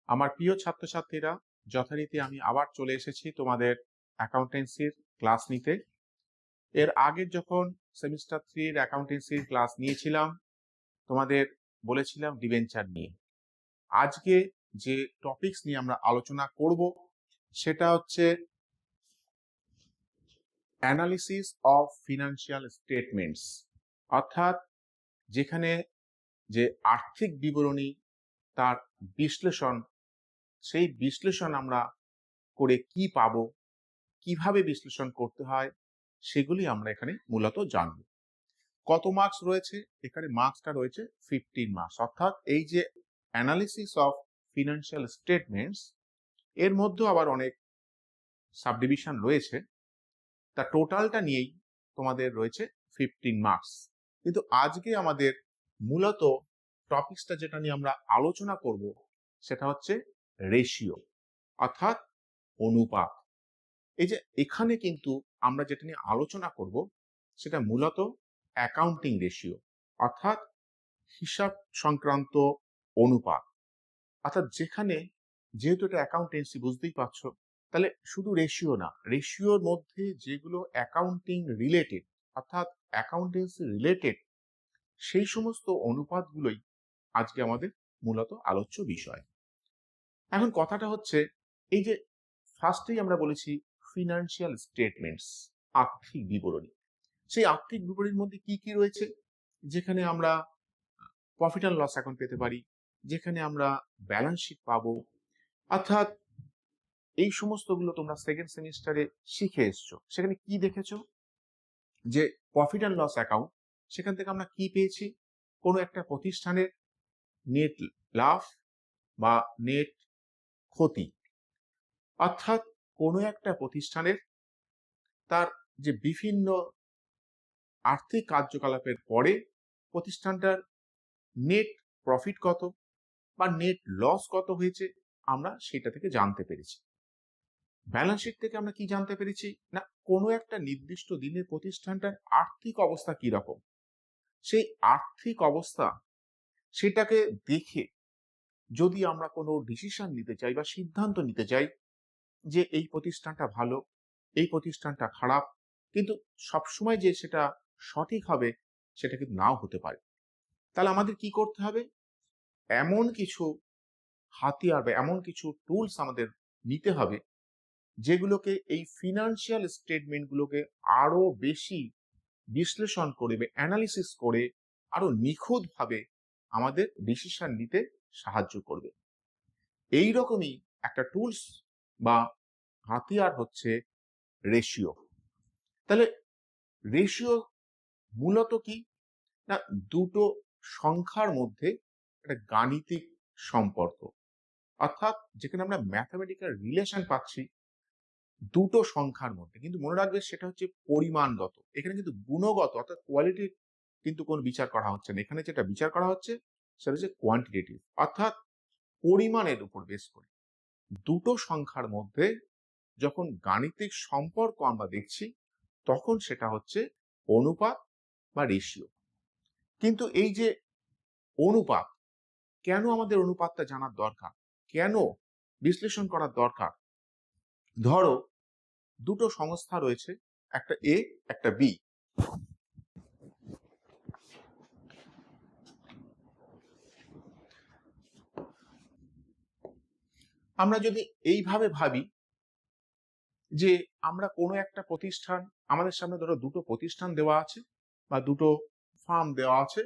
আমার প্রিয় ছাত্রছাত্রীরা, যথারীতি আমি আবার চলে এসেছি তোমাদের অ্যাকাউন্টেন্সির ক্লাস নিতে। এর আগে যখন সেমিস্টার 3 অ্যাকাউন্টেন্সির ক্লাস নিয়েছিলাম, তোমাদের বলেছিলাম ডিবেঞ্চার নিয়ে। আজকে যে টপিকস নিয়ে আমরা আলোচনা করব সেটা হচ্ছে অ্যানালিসিস অফ ফিনান্সিয়াল স্টেটমেন্টস, অর্থাৎ যেখানে যে আর্থিক বিবরণী তার বিশ্লেষণ, সেই বিশ্লেষণ আমরা করে কি পাবো, কিভাবে বিশ্লেষণ করতে হয়, সেগুলি আমরা এখানে মূলত জানব। কত মার্কস রয়েছে এখানে? মার্কসটা রয়েছে 15 মার্কস। অর্থাৎ এই যে অ্যানালিসিস অফ ফিনান্সিয়াল স্টেটমেন্টস, এর মধ্যে আবার অনেক সাবডিভিশন রয়েছে, তা টোটালটা নিয়েই তোমাদের রয়েছে 15 মার্কস। কিন্তু আজকে আমাদের মূলত টপিকসটা যেটা নিয়ে আমরা আলোচনা করব সেটা হচ্ছে রেশিও, অর্থাৎ অনুপাত। এই যে এখানে কিন্তু আমরা যেটা নিয়ে আলোচনা করব সেটা মূলত অ্যাকাউন্টিং রেশিও, অর্থাৎ হিসাব সংক্রান্ত অনুপাত। অর্থাৎ যেখানে, যেহেতু এটা অ্যাকাউন্টেন্সি বুঝতেই পারছো, তাহলে শুধু রেশিও না, রেশিওর মধ্যে যেগুলো অ্যাকাউন্টিং রিলেটেড, অর্থাৎ অ্যাকাউন্টেন্সি রিলেটেড, সেই সমস্ত অনুপাতগুলোই আজকে আমাদের মূলত আলোচ্য বিষয়। এখন কথাটা হচ্ছে, এই যে ফার্স্টেই আমরা বলেছি ফিনান্সিয়াল স্টেটমেন্টস, আর্থিক বিবরণী। সেই আর্থিক বিবরণীর মধ্যে কি কি রয়েছে? যেখানে আমরা প্রফিট অ্যান্ড লস অ্যাকাউন্ট পেতে পারি, যেখানে আমরা ব্যালেন্স শিট পাবো, অর্থাৎ এই সমস্তগুলো তোমরা সেকেন্ড সেমিস্টারে শিখে এসছো। সেখানে কি দেখেছো? যে প্রফিট অ্যান্ড লস অ্যাকাউন্ট, সেখান থেকে আমরা কি পেয়েছি? কোনো একটা প্রতিষ্ঠানের নেট লাভ বা নেট ক্ষতি, অর্থাৎ কোনো একটা প্রতিষ্ঠানের তার যে বিভিন্ন আর্থিক কার্যকলাপের পরে প্রতিষ্ঠানটার নেট প্রফিট কত বা নেট লস কত হয়েছে, আমরা সেটা থেকে জানতে পেরেছি। ব্যালেন্স শিট থেকে আমরা কি জানতে পেরেছি? না, কোনো একটা নির্দিষ্ট দিনে প্রতিষ্ঠানটার আর্থিক অবস্থা কি রকম, সেই আর্থিক অবস্থা সেটাকে দেখে যদি আমরা কোনো ডিসিশন নিতে চাই বা সিদ্ধান্ত নিতে চাই যে এই প্রতিষ্ঠানটা ভালো, এই প্রতিষ্ঠানটা খারাপ, কিন্তু সবসময় যে সেটা সঠিক হবে সেটা কিন্তু নাও হতে পারে। তাহলে আমাদের কি করতে হবে? এমন কিছু হাতিয়ার বা এমন কিছু টুলস আমাদের নিতে হবে যেগুলোকে এই ফিনান্সিয়াল স্টেটমেন্টগুলোকে আরো বেশি বিশ্লেষণ করে বা অ্যানালিসিস করে আরো নিখুঁতভাবে আমাদের ডিসিশন নিতে সাহায্য করবে। এই রকমই একটা টুলস বা হাতিয়ার হচ্ছে রেশিও। তাহলে রেশিও মূলত কি? না, দুটো সংখ্যার মধ্যে একটা গাণিতিক সম্পর্ক, অর্থাৎ যেখানে আমরা ম্যাথমেটিক্যাল রিলেশন পাচ্ছি দুটো সংখ্যার মধ্যে। কিন্তু মনে রাখবে সেটা হচ্ছে পরিমাণগত, এখানে কিন্তু গুণগত অর্থাৎ কোয়ালিটির কিন্তু কোনো বিচার করা হচ্ছে না। এখানে যেটা বিচার করা হচ্ছে সেটা হচ্ছে কোয়ান্টিটেটিভ, অর্থাৎ পরিমাণের উপর বেস করে দুটো সংখ্যার মধ্যে যখন গাণিতিক সম্পর্ক আমরা দেখছি তখন সেটা হচ্ছে অনুপাত বা রেশিও। কিন্তু এই যে অনুপাত, কেন আমাদের অনুপাতটা জানার দরকার, কেন বিশ্লেষণ করার দরকার? ধরো দুটো সংস্থা রয়েছে, একটা এ একটা বি। আমরা যদি এইভাবে ভাবি যে আমরা কোনো একটা প্রতিষ্ঠান, আমাদের সামনে ধরো দুটো প্রতিষ্ঠান দেওয়া আছে বা দুটো ফার্ম দেওয়া আছে।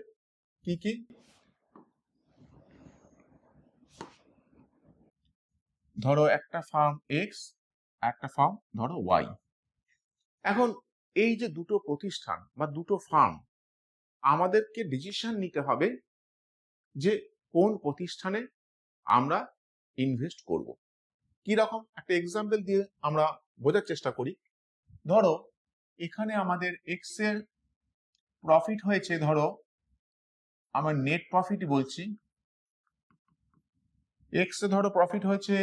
কি কি? ধরো একটা ফার্ম এক্স, একটা ফার্ম ধরো ওয়াই। এখন এই যে দুটো প্রতিষ্ঠান বা দুটো ফার্ম, আমাদেরকে ডিসিশন নিতে হবে যে কোন প্রতিষ্ঠানে আমরা ইনভেস্ট করব। কি রকম? একটা এক্সাম্পল দিয়ে আমরা বোঝার চেষ্টা করি। ধরো এখানে আমাদের এক্স এর প্রফিট হয়েছে, ধরো আমার নেট প্রফিট বলছি, এক্স এ ধরো প্রফিট হয়েছে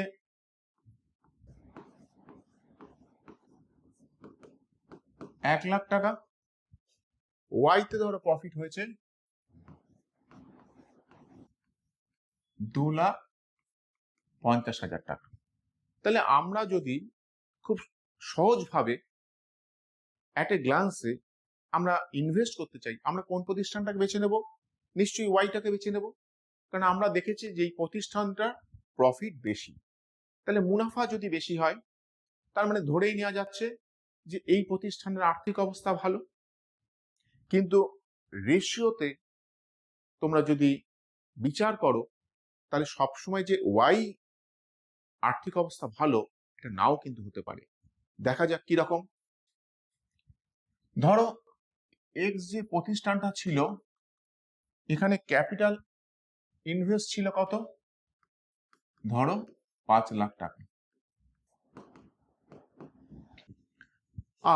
1 লাখ টাকা। ওয়াইতে ধরো প্রফিট হয়েছে 2,50,000 টাকা। তাহলে আমরা যদি খুব সহজভাবে অ্যাট এ গ্লান্সে আমরা ইনভেস্ট করতে চাই, আমরা কোন প্রতিষ্ঠানটাকে বেছে নেব? নিশ্চয়ই ওয়াইটাকে বেছে নেব, কারণ আমরা দেখেছি যে এই প্রতিষ্ঠানটার প্রফিট বেশি। তাহলে মুনাফা যদি বেশি হয়, তার মানে ধরেই নেওয়া যাচ্ছে যে এই প্রতিষ্ঠানের আর্থিক অবস্থা ভালো। কিন্তু রেশিওতে তোমরা যদি বিচার করো, তাহলে সবসময় যে ওয়াই আর্থিক অবস্থা ভালো এটা নাও কিন্তু হতে পারে। দেখা যাক কি রকম। ধরো এক্স যে প্রতিষ্ঠানটা ছিল, এখানে ক্যাপিটাল ইনভেস্ট ছিল কত? ধরো 5 লাখ টাকা।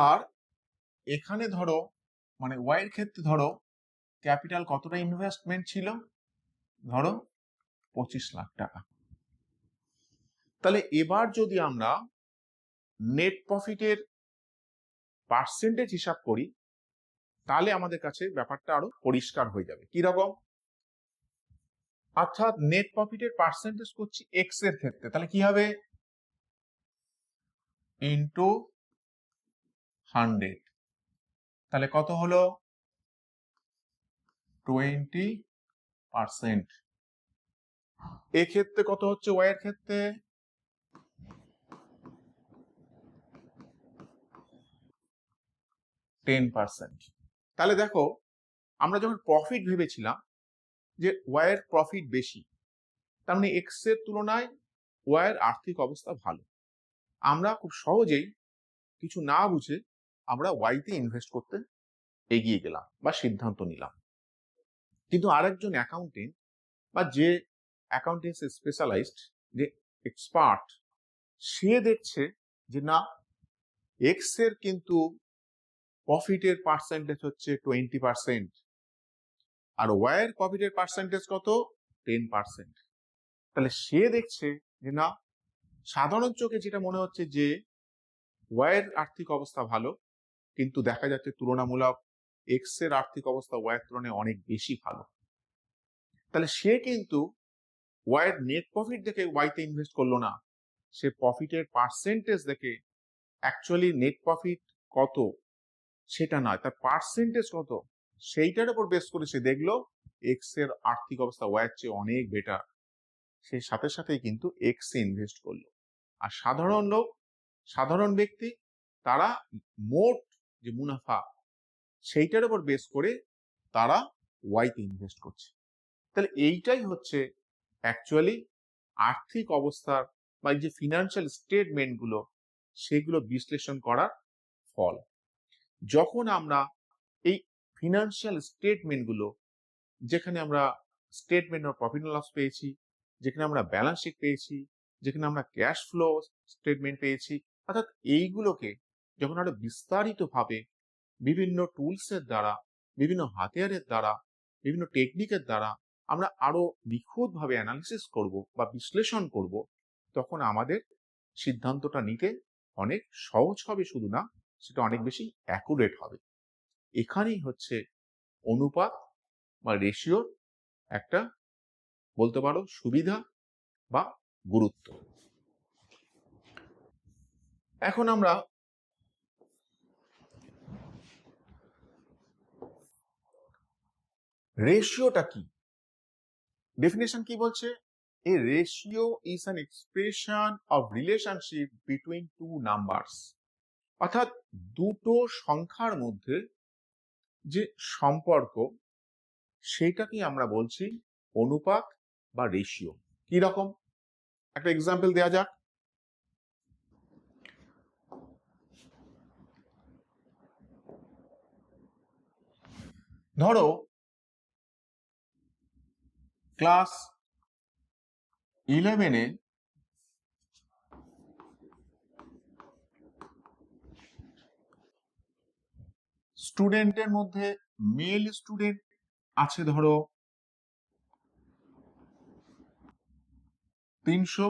আর এখানে ধরো মানে ওয়াই এর ক্ষেত্রে ধরো ক্যাপিটাল কতটা ইনভেস্টমেন্ট ছিল? ধরো 25 লাখ টাকা। তাহলে এবার যদি আমরা নেট প্রফিটের পার্সেন্টেজ হিসাব করি, তাহলে আমাদের কাছে ব্যাপারটা আরো পরিষ্কার হয়ে যাবে। কি রকম? অর্থাৎ নেট প্রফিটের পার্সেন্টেজ করছি এক্স এর ক্ষেত্রে, তাহলে কি হবে? ইন্টু 100, তাহলে কত হলো? 20%। এক্ষেত্রে কত হচ্ছে? ওয়াই এর ক্ষেত্রে 10%। তাহলে দেখো, আমরা যখন প্রফিট ভেবেছিলাম যে ওয়াই এর প্রফিট বেশি, তার মানে এক্স এর তুলনায় ওয়াই এর আর্থিক অবস্থা ভালো, আমরা খুব সহজেই কিছু না বুঝে আমরা ওয়াইতে ইনভেস্ট করতে এগিয়ে গেলাম বা সিদ্ধান্ত নিলাম। কিন্তু আরেকজন অ্যাকাউন্টেন্ট বা যে অ্যাকাউন্টেন্সি স্পেশালাইজড, যে এক্সপার্ট, সে দেখছে যে না, এক্স এর কিন্তু প্রফিটের পার্সেন্টেজ হচ্ছে 20%, আর ওয়াই এর প্রফিটের পার্সেন্টেজ কত? 10%। তাহলে সে দেখছে যে না, সাধারণ চোখে যেটা মনে হচ্ছে যে ওয়াই এর আর্থিক অবস্থা ভালো, কিন্তু দেখা যাচ্ছে তুলনামূলক এক্স এর আর্থিক অবস্থা ওয়াই এর তুলনায় অনেক বেশি ভালো। তাহলে সে কিন্তু ওয়াই এর নেট প্রফিট দেখে ওয়াইতে ইনভেস্ট করলো না, সে প্রফিটের পার্সেন্টেজ দেখে অ্যাকচুয়ালি নেট প্রফিট কত সেটা নয়, তার পার্সেন্টেজ কত সেইটার উপর বেস করে সে দেখলো এক্স এর আর্থিক অবস্থা ওয়াই এর চেয়ে অনেক বেটার, সেই সাথে সাথেই কিন্তু এক্স এ ইনভেস্ট করলো। আর সাধারণ লোক, সাধারণ ব্যক্তি, তারা মোট যে মুনাফা সেইটার উপর বেস করে তারা ওয়াইতে ইনভেস্ট করছে। তাহলে এইটাই হচ্ছে অ্যাকচুয়ালি আর্থিক অবস্থার বা যে ফিনান্সিয়াল স্টেটমেন্ট গুলো, সেগুলো বিশ্লেষণ করার ফল। যখন আমরা এই ফিনান্সিয়াল স্টেটমেন্ট গুলো, যেখানে আমরা স্টেটমেন্ট অফ প্রফিট লস পেয়েছি, যেখানে আমরা ব্যালেন্স শিট পেয়েছি, যেখানে আমরা ক্যাশ ফ্লো স্টেটমেন্ট পেয়েছি, অর্থাৎ এইগুলোকে যখন আরো বিস্তারিতভাবে বিভিন্ন টুলসের দ্বারা, বিভিন্ন হাতিয়ারের দ্বারা, বিভিন্ন টেকনিকের দ্বারা আমরা আরো নিখুঁতভাবে অ্যানালিসিস করব বা বিশ্লেষণ করব, তখন আমাদের সিদ্ধান্তটা নিতে অনেক সহজ হবে, শুধু না, সেটা অনেক বেশি অ্যাকুরেট হবে। এখানেই হচ্ছে অনুপাত বা রেশিওর একটা, বলতে পারো, সুবিধা বা গুরুত্ব। এখন আমরা রেশিওটা কি, ডেফিনেশন কি বলছে? A ratio is an expression of relationship between two numbers, অর্থাৎ দুটো সংখ্যার মধ্যে যে সম্পর্ক, সেটাকে আমরা বলছি অনুপাত বা রেশিও। কি রকম? একটা এক্সাম্পল দেওয়া যাক। ধরো ক্লাস 11-এ স্টুডেন্টের মধ্যে মেল স্টুডেন্ট আছে ধরো 300,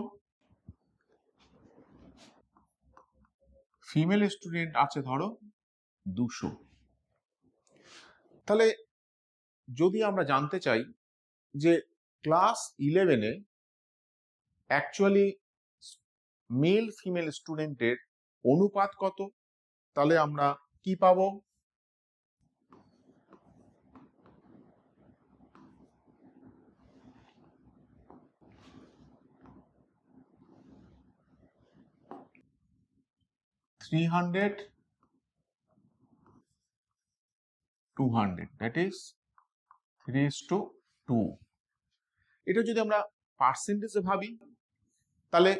ফিমেল স্টুডেন্ট আছে ধরো 200। তাহলে যদি আমরা জানতে চাই যে ক্লাস 11-এ অ্যাকচুয়ালি মেল ফিমেল স্টুডেন্টের অনুপাত কত, তাহলে আমরা কি পাবো? Three hundred 200, that is 3:2। এটা যদি আমরা পার্সেন্টেজে ভাবি তাহলে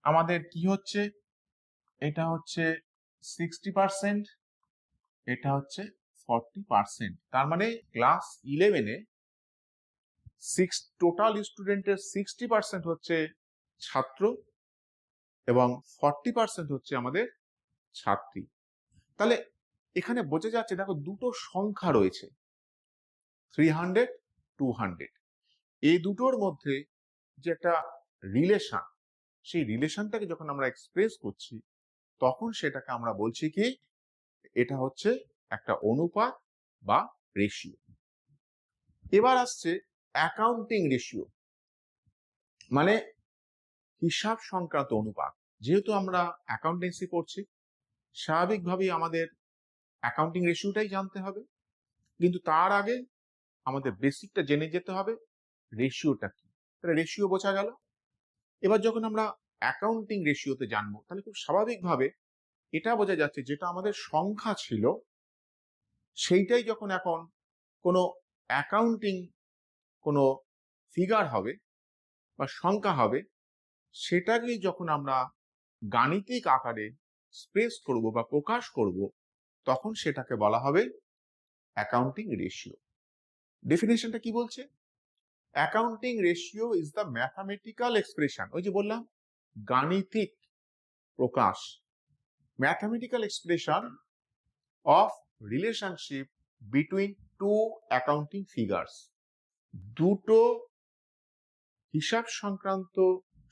আমাদের কি হচ্ছে, এটা হচ্ছে 60%, এটা হচ্ছে 40%। তার মানে ক্লাস 11-এ টোটাল স্টুডেন্টের 60% হচ্ছে ছাত্র এবং 40% হচ্ছে আমাদের ছাত্রী। তাহলে এখানে বোঝা যাচ্ছে, দেখো দুটো সংখ্যা রয়েছে 300 200, এই দুটোর মধ্যে যে একটা রিলেশন, সেই রিলেশনটাকে যখন আমরা এক্সপ্রেস করছি তখন সেটাকে আমরা বলছি কি, এটা হচ্ছে একটা অনুপাত বা রেশিও। এবার আসছে অ্যাকাউন্টিং রেশিও, মানে হিসাব সংক্রান্ত অনুপাত। যেহেতু আমরা অ্যাকাউন্টেন্সি পড়ছি, স্বাভাবিকভাবেই আমাদের অ্যাকাউন্টিং রেশিওটাই জানতে হবে, কিন্তু তার আগে আমাদের বেসিকটা জেনে যেতে হবে রেশিওটা কি। তাহলে রেশিও বোঝা গেল। এবার যখন আমরা অ্যাকাউন্টিং রেশিওতে জানবো তাহলে খুব স্বাভাবিকভাবে এটা বোঝা যাচ্ছে যেটা আমাদের সংখ্যা ছিল সেইটাই যখন এখন কোনো অ্যাকাউন্টিং কোনো ফিগার হবে বা সংখ্যা হবে, সেটাকেই যখন আমরা গাণিতিক আকারে এক্সপ্রেস করব বা প্রকাশ করব তখন সেটাকে বলা হবে অ্যাকাউন্টিং রেশিও। ডেফিনেশনটা কি বলছে? Accounting ratio is the mathematical expression, ওই যে বললাম গাণিতিক প্রকাশ, mathematical expression of relationship between two accounting figures. দুটো হিসাব সংক্রান্ত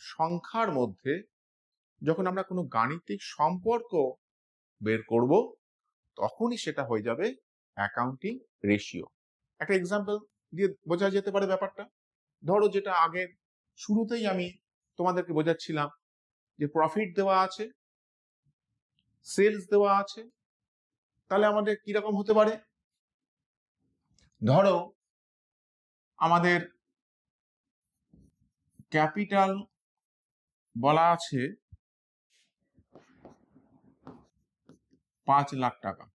সংখ্যার মধ্যে যখন আমরা কোনো গাণিতিক সম্পর্ক বের করব তখনই সেটা হয়ে যাবে অ্যাকাউন্টিং রেশিও। একটা এক্সাম্পল দিয়ে বোঝা যেতে পারে ব্যাপারটা। ধরো যেটা আগের শুরুতেই আমি তোমাদেরকে বোঝাচ্ছিলাম যে প্রফিট দেওয়া আছে, সেলস দেওয়া আছে, তাহলে আমাদের কিরকম হতে পারে? ধরো আমাদের ক্যাপিটাল বলা আছে 5 লাখ টাকা,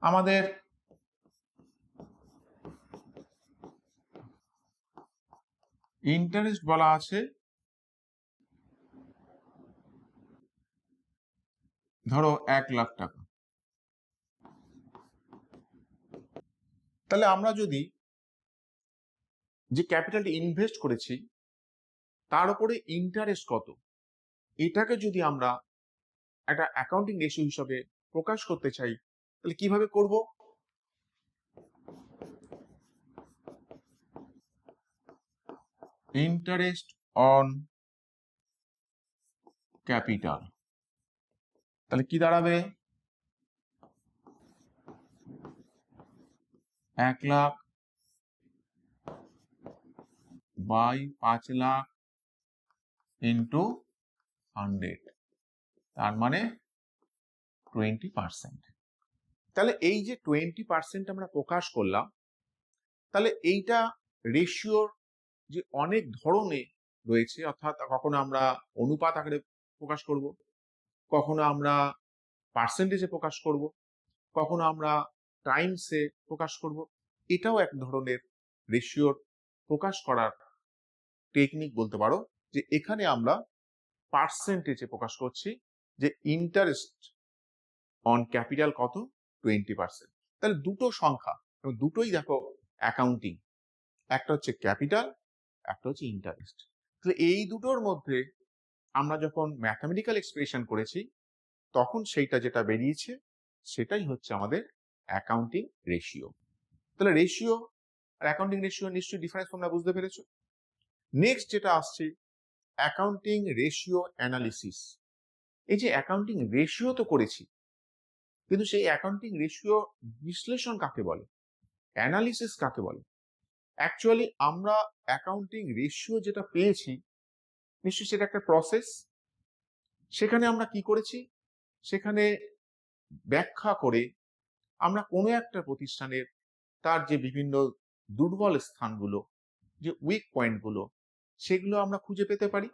আমাদের ইন্টারেস্ট বলা আছে ধরো 1 লাখ টাকা। তাহলে আমরা যদি যে ক্যাপিটালটি ইনভেস্ট করেছি তার উপরে ইন্টারেস্ট কত, এটাকে যদি আমরা একটা অ্যাকাউন্টিং রেশিও হিসাবে প্রকাশ করতে চাই তাহলে কিভাবে করব? ইন্টারেস্ট অন ক্যাপিটাল, তাহলে কি দাঁড়াবে? 1 লাখ বাই 5 লাখ ইন্টু 100, তার মানে 20%। তাহলে এই যে 20% আমরা প্রকাশ করলাম, তাহলে এইটা রেশিওর যে অনেক ধরনের রয়েছে, অর্থাৎ কখনো আমরা অনুপাত আকারে প্রকাশ করব, কখনো আমরা পার্সেন্টেজে প্রকাশ করব, কখনো আমরা টাইমসে প্রকাশ করব। এটাও এক ধরনের রেশিওর প্রকাশ করার টেকনিক বলতে পারো, যে এখানে আমরা পার্সেন্টেজে প্রকাশ করছি যে ইন্টারেস্ট অন ক্যাপিটাল কত, 20%। তাহলে দুটো সংখ্যা এবং দুটোই দেখো অ্যাকাউন্টিং, একটা হচ্ছে ক্যাপিটাল, একটা হচ্ছে ইন্টারেস্ট। তাহলে এই দুটোর মধ্যে আমরা যখন ম্যাথামেটিক্যাল এক্সপ্রেশন করেছি তখন সেইটা যেটা বেরিয়েছে সেটাই হচ্ছে আমাদের অ্যাকাউন্টিং রেশিও। তাহলে রেশিও আর অ্যাকাউন্টিং রেশিও নিশ্চয়ই ডিফারেন্স তোমরা বুঝতে পেরেছো। নেক্সট যেটা আসছে অ্যাকাউন্টিং রেশিও অ্যানালিসিস। এই যে অ্যাকাউন্টিং রেশিও তো করেছি, কিন্তু সেই অ্যাকাউন্টিং রেশিও বিশ্লেষণ কাকে বলে, অ্যানালিসিস কাকে বলে? অ্যাকচুয়ালি আমরা অ্যাকাউন্টিং রেশিও যেটা পেয়েছি, নিশ্চয়ই সেটা একটা প্রসেস। সেখানে আমরা কি করেছি, সেখানে ব্যাখ্যা করে আমরা কোনো একটা প্রতিষ্ঠানের তার যে বিভিন্ন দুর্বল স্থানগুলো, যে উইক পয়েন্টগুলো, সেগুলো আমরা খুঁজে পেতে পারি।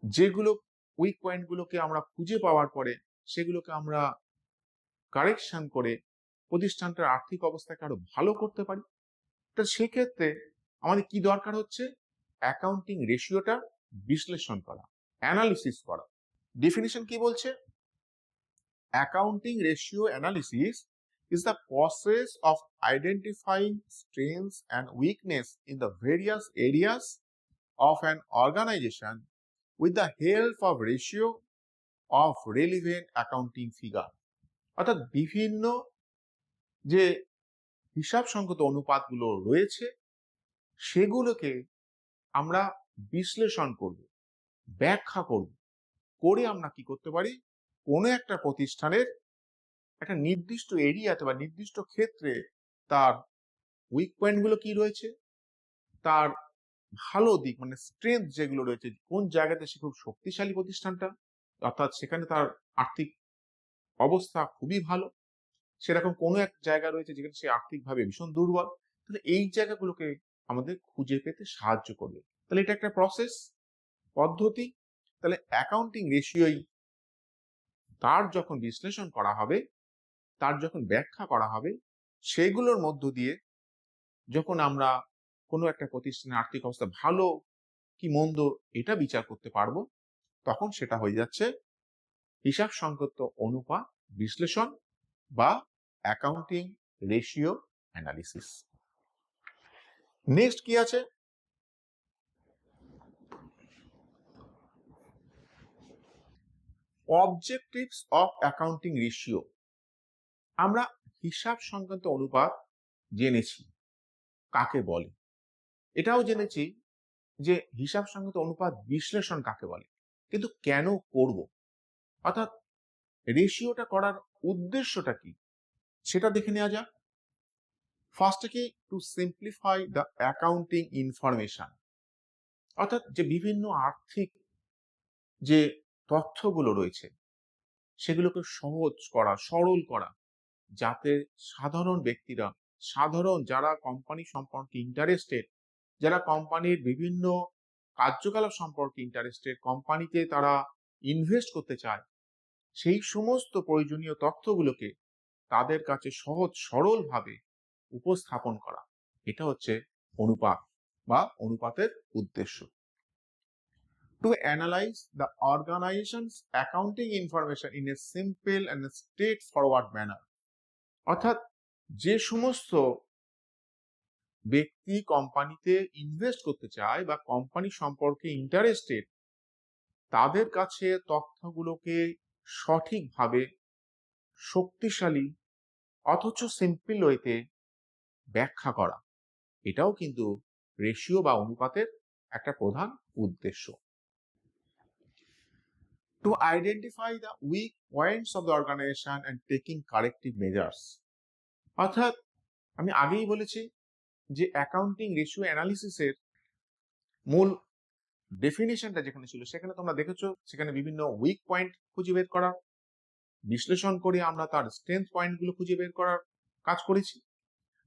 যেগুলো উইক পয়েন্টগুলোকে আমরা খুঁজে পাওয়ার পরে সেগুলোকে আমরা কারেকশন করে প্রতিষ্ঠানটার আর্থিক অবস্থাকে আরো ভালো করতে পারি। তো সেক্ষেত্রে আমাদের কি দরকার হচ্ছে, অ্যাকাউন্টিং রেশিওটা বিশ্লেষণ করা, অ্যানালিসিস করা। ডেফিনিশন কি বলছে? Accounting ratio analysis is the process of identifying strengths and weakness in the various areas of an organization with the help of ratio of relevant accounting figure। অর্থাৎ বিভিন্ন যে হিসাব সংগত অনুপাতগুলো রয়েছে সেগুলোকে আমরা বিশ্লেষণ করব, ব্যাখ্যা করব, করে আমরা কি করতে পারি, কোনো একটা প্রতিষ্ঠানের একটা নির্দিষ্ট এরিয়াতে বা নির্দিষ্ট ক্ষেত্রে তার উইক পয়েন্টগুলো কি রয়েছে, তার ভালো দিক মানে স্ট্রেংথ যেগুলো রয়েছে, কোন জায়গাতে সে খুব শক্তিশালী প্রতিষ্ঠানটা, অর্থাৎ সেখানে তার আর্থিক অবস্থা খুবই ভালো, সেরকম কোনো এক জায়গা রয়েছে যেখানে সে আর্থিকভাবে ভীষণ দুর্বল। তাহলে এই জায়গাগুলোকে আমাদের খুঁজে পেতে সাহায্য করবে। তাহলে এটা একটা প্রসেস, পদ্ধতি। তাহলে অ্যাকাউন্টিং রেশিওই তার যখন বিশ্লেষণ করা হবে, তার যখন ব্যাখ্যা করা হবে, সেগুলোর মধ্য দিয়ে যখন আমরা কোনো একটা প্রতিষ্ঠানের আর্থিক অবস্থা ভালো কি মন্দ এটা বিচার করতে পারবো, তখন সেটা হয়ে যাচ্ছে হিসাব সংক্রান্ত অনুপাত বিশ্লেষণ বা অ্যাকাউন্টিং রেশিও অ্যানালিসিস। নেক্সট কি আছে, অবজেক্টিভস অফ অ্যাকাউন্টিং রেশিও। আমরা হিসাব সংক্রান্ত অনুপাত জেনেছি কাকে বলে, এটাও জেনেছি যে হিসাব সংক্রান্ত অনুপাত বিশ্লেষণ কাকে বলে, কিন্তু কেন করব, অর্থাৎ রেশিওটা করার উদ্দেশ্যটা কি সেটা দেখে নেওয়া যাক। ফার্স্টে কি, two simplify the accounting information, অর্থাৎ যে বিভিন্ন আর্থিক যে তথ্যগুলো রয়েছে সেগুলোকে সহজ করা, সরল করা, যাতে সাধারণ ব্যক্তিরা, সাধারণ যারা কোম্পানি সম্পর্কে ইন্টারেস্টেড, যারা কোম্পানির বিভিন্ন কার্যকলাপ সম্পর্কে ইন্টারেস্টেড, কোম্পানিতে তারা ইনভেস্ট করতে চায়, সেই সমস্ত প্রয়োজনীয় তথ্যগুলোকে তাদের কাছে সহজ সরলভাবে উপস্থাপন করা, এটা হচ্ছে অনুপাত বা অনুপাতের উদ্দেশ্য। To analyze the organization's accounting information in a simple and straightforward manner, অর্থাৎ যে সমস্ত ব্যক্তি কোম্পানিতে ইনভেস্ট করতে চায় বা কোম্পানি সম্পর্কে ইন্টারেস্টেড, তাদের কাছে তথ্যগুলোকে সঠিকভাবে, শক্তিশালী অথচ সিম্পল ওয়েতে ব্যাখ্যা করা, এটাও কিন্তু রেশিও বা অনুপাতের একটা প্রধান উদ্দেশ্য। To identify the weak points of the organization and taking corrective measures, অর্থাৎ আমি আগেই বলেছি যে অ্যাকাউন্টিং রেশিও অ্যানালিসিসের মূল ডেফিনিশনটা যেখানে ছিল সেখানে তোমরা দেখেছো, সেখানে বিভিন্ন উইক পয়েন্ট খুঁজে বের করা, বিশ্লেষণ করে আমরা তার স্ট্রেংথ পয়েন্টগুলো খুঁজে বের করার কাজ করেছি।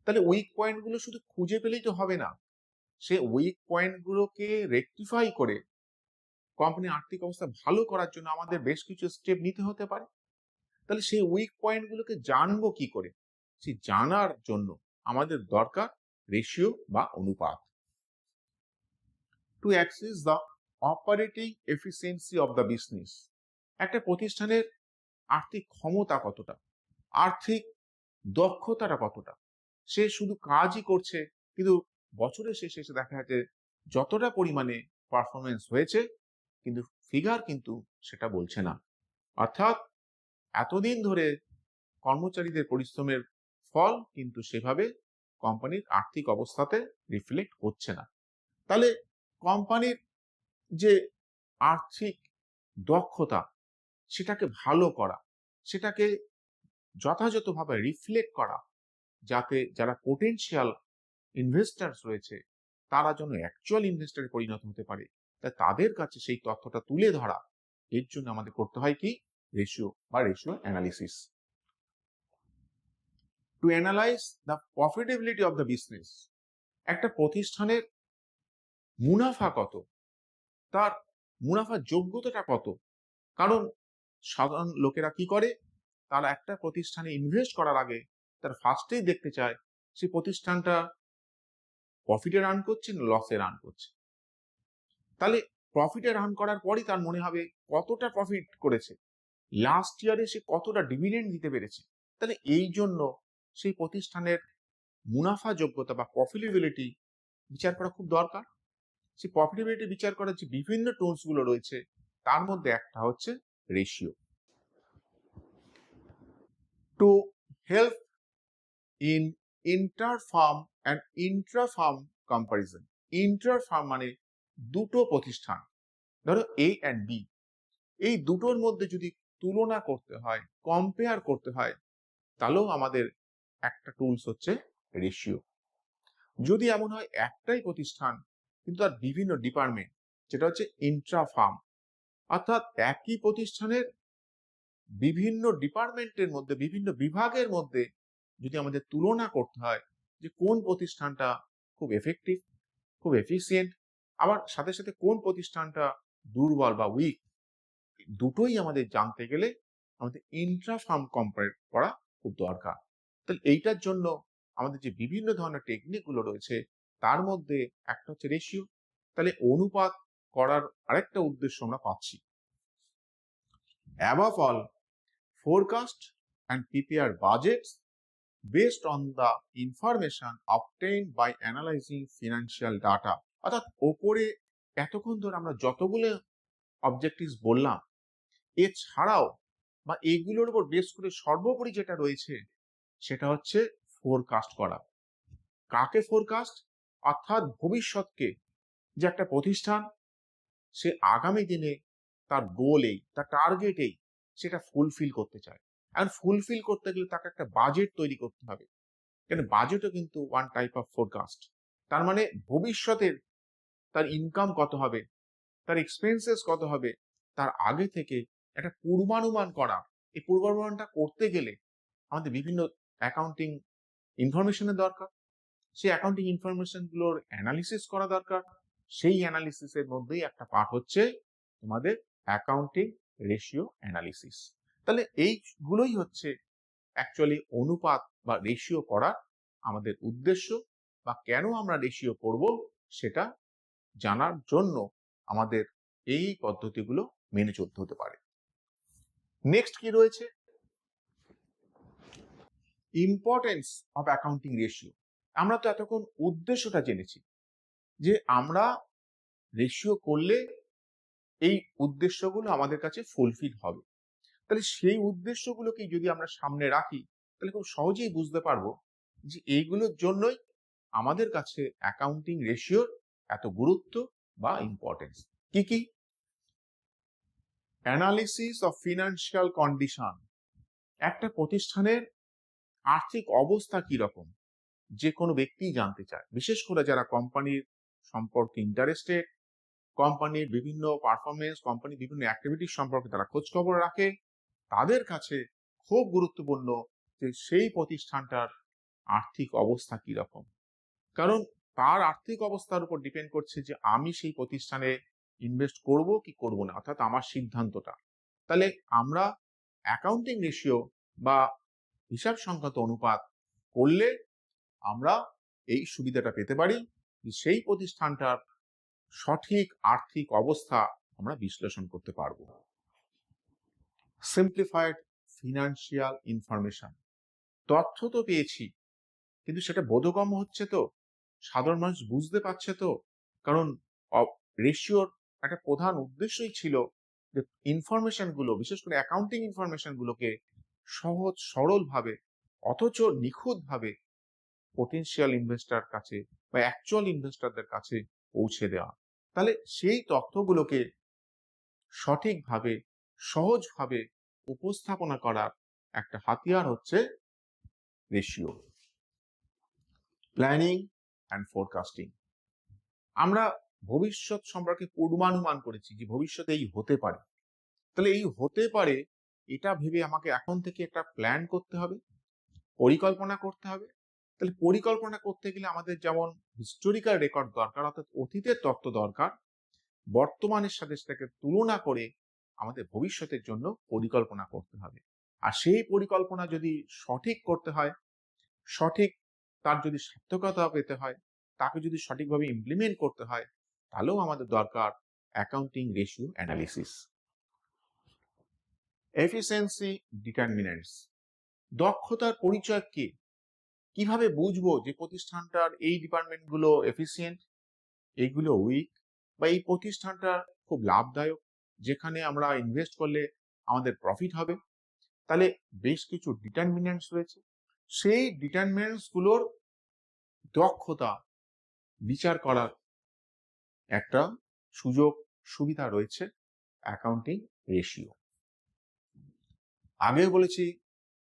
তাহলে উইক পয়েন্টগুলো শুধু খুঁজে পেলেই তো হবে না, সে উইক পয়েন্টগুলোকে রেকটিফাই করে কোম্পানির আর্থিক অবস্থা ভালো করার জন্য আমাদের বেশ কিছু স্টেপ নিতে হতে পারে। তাহলে সেই উইক পয়েন্টগুলোকে জানবো কি করে, সেই জানার জন্য আমাদের দরকার রেশিও বা অনুপাত। To access the operating efficiency of the business, একটা প্রতিষ্ঠানের আর্থিক ক্ষমতা কতটা, আর্থিক দক্ষতাটা কতটা, সে শুধু কাজই করছে কিন্তু বছরের শেষে এসে দেখা যাচ্ছে যতটা পরিমাণে পারফরমেন্স হয়েছে কিন্তু ফিগার কিন্তু সেটা বলছে না, অর্থাৎ এতদিন ধরে কর্মচারীদের পরিশ্রমের ফল কিন্তু সেভাবে কোম্পানির আর্থিক অবস্থাতে রিফ্লেক্ট হচ্ছে না। তাহলে কোম্পানির যে আর্থিক দক্ষতা সেটাকে ভালো করা, সেটাকে যথাযথভাবে রিফ্লেক্ট করা, যাতে যারা পোটেনশিয়াল ইনভেস্টার্স রয়েছে তারা যেন অ্যাকচুয়াল ইনভেস্টারে পরিণত হতে পারে, তাই তাদের কাছে সেই তথ্যটা তুলে ধরা। এর জন্য আমাদের করতে হয় কি, রেশিও বা ratio analysis. To analyse the profitability of the business, একটা প্রতিষ্ঠানের মুনাফা কত, তার মুনাফার যোগ্যতাটা কত। কারণ সাধারণ লোকেরা কি করে, তারা একটা প্রতিষ্ঠানে ইনভেস্ট করার আগে তার ফার্স্টেই দেখতে চায় সেই প্রতিষ্ঠানটা প্রফিটে রান করছে না লসে রান করছে। তাহলে প্রফিটে রান করার পরই তার মনে হবে কতটা প্রফিট করেছে, লাস্ট ইয়ারে সে কতটা ডিভিডেন্ড দিতে পেরেছে। তাহলে এই জন্য সেই প্রতিষ্ঠানের মুনাফা যোগ্যতা বা প্রফিটেবিলিটি বিচার করা খুব দরকার। সেই প্রফিটেবিলিটি বিচার করার যে বিভিন্ন টুলস গুলো রয়েছে তার মধ্যে একটা হচ্ছে ratio. To help in inter farm and Intra farm comparison. Inter farm মানে দুটো প্রতিষ্ঠান, ধরো এ অ্যান্ড বি, এই দুটোর মধ্যে যদি তুলনা করতে হয়, কম্পেয়ার করতে হয়, তাহলেও আমাদের একটা টুলস হচ্ছে রেশিও। যদি এমন হয় একটাই প্রতিষ্ঠান কিন্তু তার বিভিন্ন ডিপার্টমেন্ট, যেটা হচ্ছে ইন্ট্রা ফার্ম, অর্থাৎ একই প্রতিষ্ঠানের বিভিন্ন ডিপার্টমেন্টের মধ্যে, বিভিন্ন বিভাগের মধ্যে যদি আমাদের তুলনা করতে হয় যে কোন প্রতিষ্ঠানটা খুব এফেক্টিভ, খুব এফিসিয়েন্ট, আবার সাথে সাথে কোন প্রতিষ্ঠানটা দুর্বল বা উইক, দুটোই আমাদের জানতে গেলে আমাদের ইন্ট্রা ফার্ম কম্পেয়ার করা খুব দরকার। তাহলে এইটার জন্য আমাদের যে বিভিন্ন ধরনের টেকনিক গুলো রয়েছে তার মধ্যে একটা হচ্ছে রেশিও। তাহলে অনুপাত করার আরেকটা উদ্দেশ্য আমরা পাচ্ছি। Above all, forecast and prepare budgets based on the information obtained by analyzing financial data। অর্থাৎ ওপরে এতক্ষণ ধরে আমরা যতগুলো অবজেক্টিভস বললাম, এছাড়াও বা এইগুলোর উপর বেস করে সর্বোপরি যেটা রয়েছে সেটা হচ্ছে ফোরকাস্ট করা। কাকে ফোরকাস্ট? অর্থাৎ ভবিষ্যৎকে, যে একটা প্রতিষ্ঠান সে আগামী দিনে তার গোলেই, তার টার্গেটেই সেটা ফুলফিল করতে চায়, আর ফুলফিল করতে গেলে তাকে একটা বাজেট তৈরি করতে হবে। কেন, বাজেটও কিন্তু ওয়ান টাইপ অফ ফোরকাস্ট। তার মানে ভবিষ্যতের তার ইনকাম কত হবে, তার এক্সপেন্সেস কত হবে, তার আগে থেকে একটা পূর্বানুমান করা। এই পূর্বানুমানটা করতে গেলে আমাদের বিভিন্ন অ্যাকাউন্টিং ইনফরমেশনের দরকার, সেই অ্যাকাউন্টিং ইনফরমেশন গুলোর অ্যানালিসিস করা দরকার। সেই অ্যানালিসিসের মধ্যেই একটা পার্ট হচ্ছে তোমাদের অ্যাকাউন্টিং রেশিও অ্যানালিসিস। তাহলে এইগুলোই হচ্ছে অ্যাকচুয়ালি অনুপাত বা রেশিও করার আমাদের উদ্দেশ্য, বা কেন আমরা রেশিও করব সেটা জানার জন্য আমাদের এই পদ্ধতিগুলো মেনে চলতে হতে পারে। নেক্সট কি রয়েছে, ইম্পর্টেন্স অফ অ্যাকাউন্টিং রেশিও। আমরা তো এতক্ষণ উদ্দেশ্যটা জেনেছি যে আমরা রেশিও করলে এই উদ্দেশ্যগুলো আমাদের কাছে ফুলফিল হবে। তাহলে সেই উদ্দেশ্যগুলোকে যদি আমরা সামনে রাখি তাহলে খুব সহজেই বুঝতে পারবো যে এইগুলোর জন্যই আমাদের কাছে অ্যাকাউন্টিং রেশিওর এত গুরুত্ব বা ইম্পর্টেন্স। কি কি? অ্যানালিসিস অফ ফিনান্সিয়াল কন্ডিশন, একটা প্রতিষ্ঠানের আর্থিক অবস্থা কি রকম যে কোনো ব্যক্তি জানতে চায়, বিশেষ করে যারা কোম্পানির সম্পর্কে ইন্টারেস্টেড, কোম্পানির বিভিন্ন পারফরমেন্স, কোম্পানির বিভিন্ন অ্যাক্টিভিটিস সম্পর্কে তারা খোঁজ খবর রাখে, তাদের কাছে খুব গুরুত্বপূর্ণ যে সেই প্রতিষ্ঠানটার আর্থিক অবস্থা কি রকম। কারণ তার আর্থিক অবস্থার উপর ডিপেন্ড করছে যে আমি সেই প্রতিষ্ঠানে ইনভেস্ট করব কি করব না, অর্থাৎ আমার সিদ্ধান্তটা। তাহলে আমরা অ্যাকাউন্টিং রেশিও বা হিসাব সংক্রান্ত অনুপাত করলে আমরা এই সুবিধাটা পেতে পারি যে সেই প্রতিষ্ঠানটার সঠিক আর্থিক অবস্থা আমরা বিশ্লেষণ করতে পারবো। সিম্পলিফাইড ফিনান্সিয়াল ইনফরমেশন, তথ্য তো পেয়েছি কিন্তু সেটা বোধগম্য হচ্ছে তো, সাধারণ মানুষ বুঝতে পারছে তো। কারণ রেশিওর একটা প্রধান উদ্দেশ্যই ছিল যে ইনফরমেশন গুলো, বিশেষ করে অ্যাকাউন্টিং ইনফরমেশন গুলোকে সহজ সরল ভাবে অথচ নিখুঁত ভাবে পোটেনশিয়াল ইনভেস্টর কাছে বা অ্যাকচুয়াল ইনভেস্টরদের কাছে পৌঁছে দেওয়া। তাহলে সেই তথ্যগুলোকে সঠিকভাবে সহজভাবে উপস্থাপনা করার একটা হাতিয়ার হচ্ছে রেশিও। প্ল্যানিং অ্যান্ড ফোরকাস্টিং, আমরা ভবিষ্যৎ সম্পর্কে পূর্বানুমান করেছি যে ভবিষ্যতে এই হতে পারে, তাহলে এই হতে পারে এটা ভেবে আমাকে এখন থেকে একটা প্ল্যান করতে হবে, পরিকল্পনা করতে হবে। তাহলে পরিকল্পনা করতে গেলে আমাদের যেমন হিস্টোরিক্যাল রেকর্ড দরকার, অর্থাৎ অতীতের তথ্য দরকার, বর্তমানের সাথে সেটাকে তুলনা করে আমাদের ভবিষ্যতের জন্য পরিকল্পনা করতে হবে। আর সেই পরিকল্পনা যদি সঠিক করতে হয়, সঠিক তার যদি সার্থকতা পেতে হয়, তাকে যদি সঠিকভাবে ইমপ্লিমেন্ট করতে হয়, তাহলেও আমাদের দরকার accounting ratio analysis. Efficiency determinants, দক্ষতার পরিচয় কি? কিভাবে বুঝবো যে প্রতিষ্ঠানটার এই ডিপার্টমেন্টগুলো এফিসিয়েন্ট, এইগুলো উইক, বা এই প্রতিষ্ঠানটা খুব লাভদায়ক, যেখানে আমরা ইনভেস্ট করলে আমাদের প্রফিট হবে? তাহলে বেশ কিছু ডিটারমিনেন্টস রয়েছে, সেই ডিটারমিনেন্টস গুলোর দক্ষতা বিচার করার একটা সুযোগ সুবিধা রয়েছে অ্যাকাউন্টিং রেশিও। আগেও বলেছি,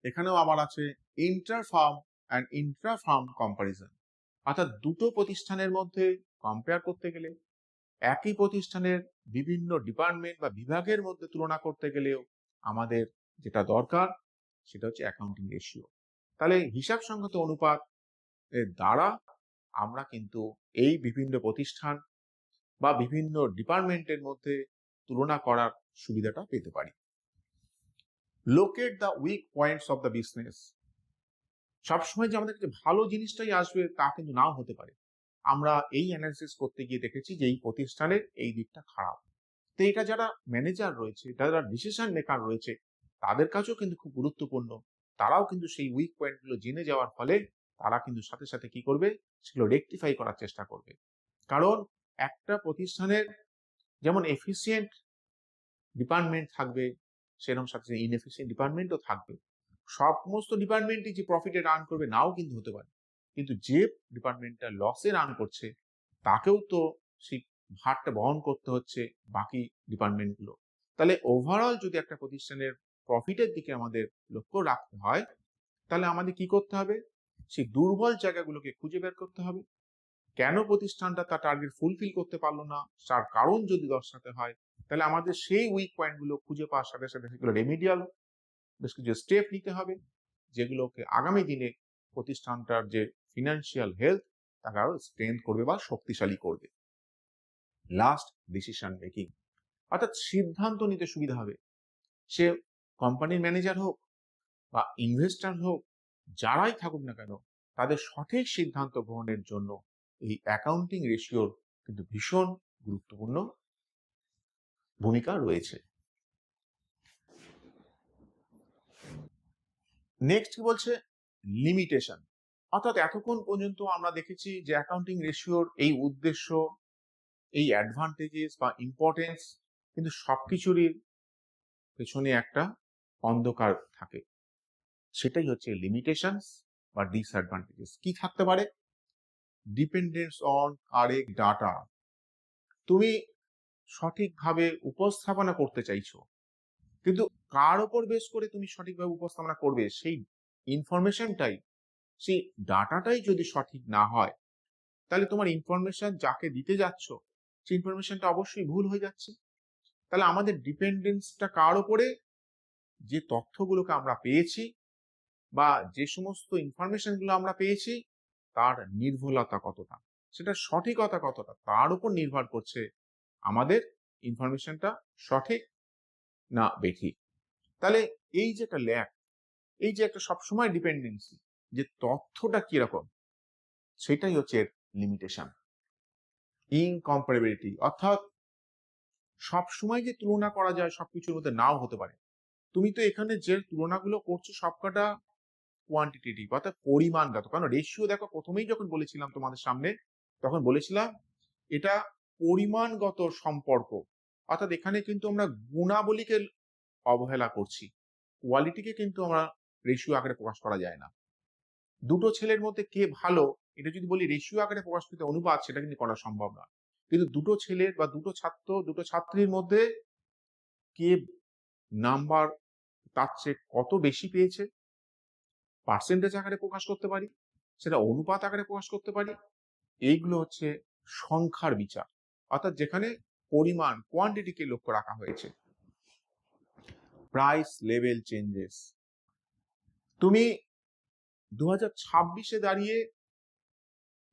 এখানেও আবার আছে inter farm and Intra farm comparison, অর্থাৎ দুটো প্রতিষ্ঠানের মধ্যে কম্পেয়ার করতে গেলে, একই প্রতিষ্ঠানের বিভিন্ন ডিপার্টমেন্ট বা বিভাগের মধ্যে তুলনা করতে গেলেও আমাদের যেটা দরকার সেটা হচ্ছে অ্যাকাউন্টিং রেশিও। তাহলে হিসাব সংগত অনুপাত এর দ্বারা আমরা কিন্তু এই বিভিন্ন প্রতিষ্ঠান বা বিভিন্ন ডিপার্টমেন্টের মধ্যে তুলনা করার সুবিধাটা পেতে পারি। Locate the weak points of the business, সবসময় যে আমাদের কাছে ভালো জিনিসটাই আসবে তা কিন্তু নাও হতে পারে। আমরা এই অ্যানালিসিস করতে গিয়ে দেখেছি যে এই প্রতিষ্ঠানের এই দিকটা খারাপ, তো এটা যারা ম্যানেজার রয়েছে, যারা ডিসিশন মেকার রয়েছে, তাদের কাছেও কিন্তু খুব গুরুত্বপূর্ণ। তারাও কিন্তু সেই উইক পয়েন্টগুলো জেনে যাওয়ার ফলে তারা কিন্তু সাথে সাথে কি করবে, সেগুলো রেকটিফাই করার চেষ্টা করবে। কারণ একটা প্রতিষ্ঠানের যেমন এফিসিয়েন্ট ডিপার্টমেন্ট থাকবে, সেরকম সাথে ইনএফিসিয়েন্ট ডিপার্টমেন্টও থাকবে। সমস্ত ডিপার্টমেন্টই যে প্রফিটে রান করবে নাও কিন্তু হতে পারে, কিন্তু যে ডিপার্টমেন্টটা লসে রান করছে তাকেও তো সেই ভারটা বহন করতে হচ্ছে বাকি ডিপার্টমেন্টগুলো। তাহলে ওভারঅল যদি একটা প্রতিষ্ঠানের প্রফিটের দিকে আমাদের লক্ষ্য রাখতে হয়, তাহলে আমাদের কি করতে হবে, সেই দুর্বল জায়গাগুলোকে খুঁজে বের করতে হবে। কেন প্রতিষ্ঠানটা তার টার্গেট ফুলফিল করতে পারলো না, তার কারণ যদি দর্শাতে হয়, তাহলে আমাদের সেই উইক পয়েন্টগুলো খুঁজে পাওয়ার সাথে সাথে সেগুলো রেমিডিয়াল বেশ কিছু স্টেপ নিতে হবে, যেগুলোকে আগামী দিনে প্রতিষ্ঠানটার যে ফিনান্সিয়াল হেলথ তাকে আরো স্ট্রেংথ করবে বা শক্তিশালী করবে। লাস্ট, ডিসিশন মেকিং, অর্থাৎ সিদ্ধান্ত নিতে সুবিধা হবে। সে কোম্পানির ম্যানেজার হোক বা ইনভেস্টর হোক, যারাই থাকুক না কেন, তাদের সঠিক সিদ্ধান্ত গ্রহণের জন্য এই অ্যাকাউন্টিং রেশিওর কিন্তু ভীষণ গুরুত্বপূর্ণ ভূমিকা রয়েছে। নেক্সট কি বলছে, লিমিটেশন, অর্থাৎ এতক্ষণ পর্যন্ত আমরা দেখেছি যে অ্যাকাউন্টিং রেশিওর এই উদ্দেশ্য, এই অ্যাডভান্টেজেস বা ইম্পর্টেন্স, কিন্তু সবকিছুরই পেছনে একটা অন্ধকার থাকে, সেটাই হচ্ছে লিমিটেশনস বা ডিসঅ্যাডভান্টেজেস। কি থাকতে পারে, ডিপেন্ডেন্স অন কারেক্ট ডাটা, তুমি সঠিকভাবে উপস্থাপনা করতে চাইছো, কিন্তু কার ওপর বেস করে তুমি সঠিকভাবে উপস্থাপনা করবে, সেই ইনফরমেশনটাই, সেই ডাটাটাই যদি সঠিক না হয়, তাহলে তোমার ইনফরমেশন যাকে দিতে যাচ্ছ সেই ইনফরমেশনটা অবশ্যই ভুল হয়ে যাচ্ছে। তাহলে আমাদের ডিপেন্ডেন্সটা কার ওপরে, যে তথ্যগুলোকে আমরা পেয়েছি বা যে সমস্ত ইনফরমেশনগুলো আমরা পেয়েছি তার নির্ভুলতা কতটা, সেটা সঠিকতা কতটা, তার উপর নির্ভর করছে আমাদের ইনফরমেশনটা সঠিক না বেঠিক। তাহলে এই যে একটা ল্যাক, এই যে একটা সবসময় ডিপেন্ডেন্সি, যে তথ্যটা কিরকম, সেটাই হচ্ছে এর লিমিটেশন। ইনকম্পারেবিলিটি, অর্থাৎ সবসময় যে তুলনা করা যায় সবকিছুর মধ্যে নাও হতে পারে। তুমি তো এখানে যে তুলনাগুলো করছো সবকটা কোয়ান্টিটেটিভ, অর্থাৎ পরিমাণগত। কারণ রেশিও দেখো, প্রথমেই যখন বলেছিলাম তোমাদের সামনে, তখন বলেছিলাম এটা পরিমাণগত সম্পর্ক, অর্থাৎ এখানে কিন্তু আমরা গুণাবলীকে অবহেলা করছি, কোয়ালিটিকে কিন্তু আমরা রেশিও আকারে প্রকাশ করা যায় না। দুটো ছেলের মধ্যে কে ভালো এটা যদি বলি রেশিও আকারে প্রকাশ করতে অনুপাত, সেটা কিন্তু করা সম্ভব না। কিন্তু দুটো ছেলের বা দুটো ছাত্র দুটো ছাত্রীর মধ্যে কে নাম্বার তার চেয়ে কত বেশি পেয়েছে, পার্সেন্টেজ আকারে প্রকাশ করতে পারি, সেটা অনুপাত আকারে প্রকাশ করতে পারি। এইগুলো হচ্ছে সংখ্যার বিচার, অর্থাৎ যেখানে পরিমাণ, কোয়ান্টিটিকে লক্ষ্য রাখা হয়েছে। প্রাইস লেভেল চেঞ্জেস, তুমি 2026-এ দাঁড়িয়ে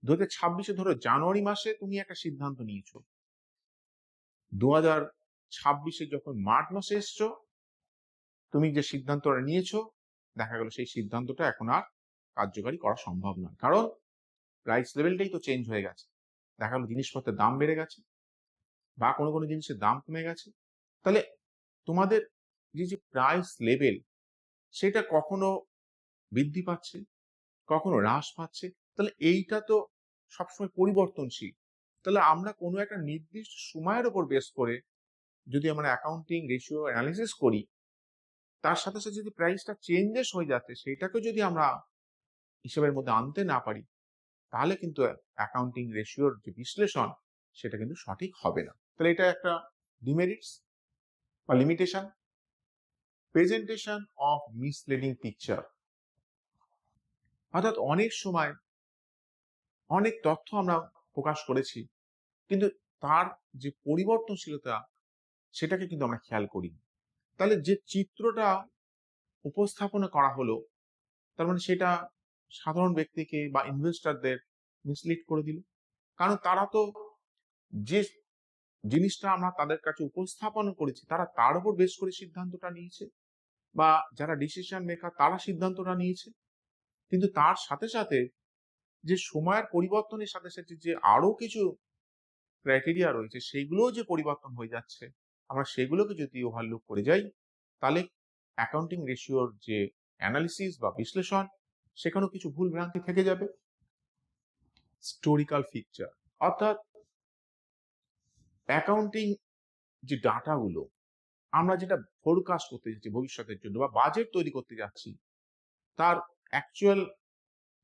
2026-এ ধরো জানুয়ারি মাসে তুমি একটা সিদ্ধান্ত নিয়েছো, 2026-এ যখন মার্চ মাসে এসছো, তুমি যে সিদ্ধান্তটা নিয়েছো দেখা গেল সেই সিদ্ধান্তটা এখন আর কার্যকারী করা সম্ভব নয়, কারণ প্রাইস লেভেলটাই তো চেঞ্জ হয়ে গেছে। দেখা গেল জিনিসপত্রের দাম বেড়ে গেছে বা কোনো কোনো জিনিসের দাম কমে গেছে। তাহলে তোমাদের যে প্রাইস লেভেল সেটা কখনো বৃদ্ধি পাচ্ছে, কখনো হ্রাস পাচ্ছে, তাহলে এইটা তো সবসময় পরিবর্তনশীল। তাহলে আমরা কোনো একটা নির্দিষ্ট সময়ের উপর বেস করে যদি আমরা অ্যাকাউন্টিং রেশিও অ্যানালিসিস করি, তার সাথে সাথে যদি প্রাইসটা চেঞ্জেস হয়ে যাচ্ছে সেইটাকে যদি আমরা হিসেবের মধ্যে আনতে না পারি, তাহলে কিন্তু অ্যাকাউন্টিং রেশিওর যে বিশ্লেষণ সেটা কিন্তু সঠিক হবে না। তাহলে এটা একটা ডিমেরিটস বা limitation. Presentation of misleading picture, অর্থাৎ অনেক সময় অনেক তথ্য আমরা প্রকাশ করেছি কিন্তু তার যে পরিবর্তনশীলতা সেটাকে কিন্তু আমরা খেয়াল করি। তাহলে যে চিত্রটা উপস্থাপনা করা হলো তার মানে সেটা সাধারণ ব্যক্তিকে বা ইনভেস্টরদের মিসলিড করে দিল, কারণ তারা তো যে জিনিসটা আমরা তাদের কাছে উপস্থাপন করেছি তারা তার উপর বেশ করে সিদ্ধান্তটা নিয়েছে, বা যারা ডিসিশন মেকার তারা সিদ্ধান্তটা নিয়েছে, কিন্তু তার সাথে সাথে যে সময়ের পরিবর্তনের সাথে সাথে যে আরো কিছু ক্রাইটেরিয়া রয়েছে সেইগুলোও যে পরিবর্তন হয়ে যাচ্ছে, আমরা সেগুলোকে যদি ওভারলুক করে যাই তাহলে অ্যাকাউন্টিং রেশিওর যে অ্যানালিসিস বা বিশ্লেষণ সেখানেও কিছু ভুল ভ্রান্তি থেকে যাবে। হিস্টোরিক্যাল পিকচার, অর্থাৎ অ্যাকাউন্টিং যে ডাটাগুলো আমরা যেটা ফোরকাস্ট করতে যাচ্ছি ভবিষ্যতের জন্য বা বাজেট তৈরি করতে যাচ্ছি, তার অ্যাকচুয়াল